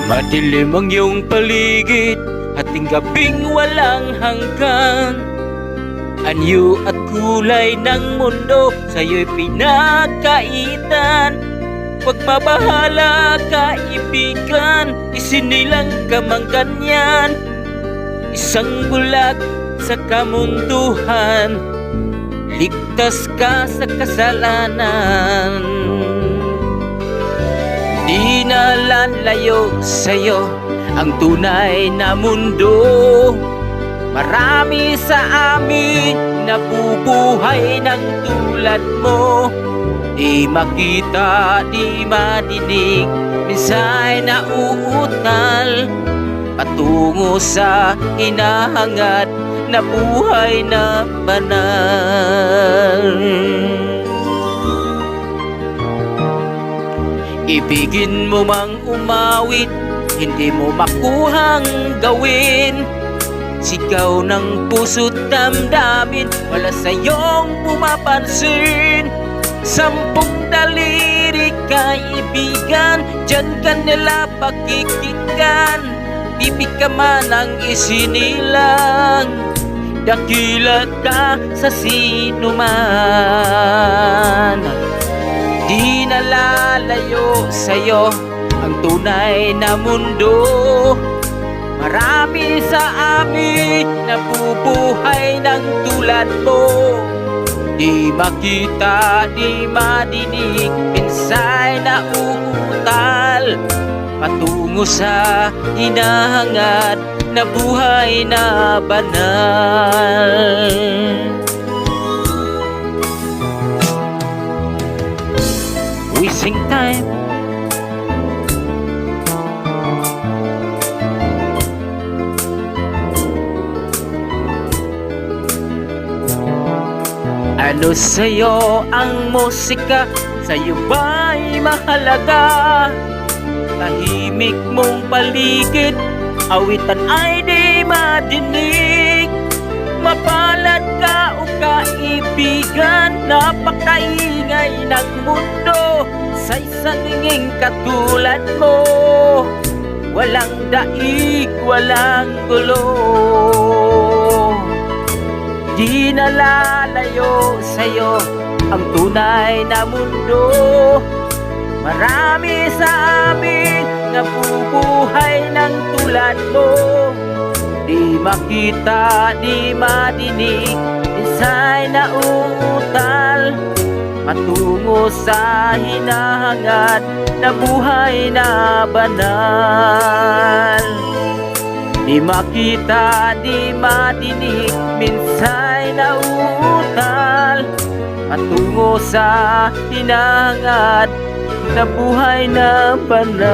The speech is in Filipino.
Madilim ang iyong paligid, hating gabing walang hanggan. Anyo at kulay ng mundo, sa'yo'y pinagkaitan. Huwag mabahala kaibigan, isinilang ka mang ganyan. Isang bulag sa kamunduhan, ligtas ka sa kasalanan. Di na lalayo sa'yo ang tunay na mundo. Marami sa amin nabubuhay ng tulad mo. Di makita, di madinig, minsay nauutal patungo sa hinahangad na buhay na banal. Ibigin mo mang umawit, hindi mo makuhang gawin. Sigaw ng puso't damdamin, wala sa'yong pumapansin. 10 daliri kaibigan, dyan ka nila pakikinggan. Bibig ka man ang isinilang, dakila ka sa sinuman. Di nalalayo sa'yo ang tunay na mundo. Marami sa amin nabubuhay ng tulad mo. Di makita, di madinig, pinsay na uutal patungo sa hinahangad na buhay na banal. Wasting time. Ano sa'yo ang musika? Sa'yo ba'y mahalaga? Tahimik mong paligid, awitan ay di madinig. Mapalad ka o kaibigan, napakaingay ng mundo. Sa isang inging katulad mo, walang daig, walang gulo. Di nalalayo sa'yo ang tunay na mundo. Marami sa amin nabubuhay ng tulad mo. Di makita, di madinig, minsay nauutal patungo sa hinahangad na buhay na banal. Di makita, di madinig, minsay nauutal patungo sa hinahangad na buhay na banal.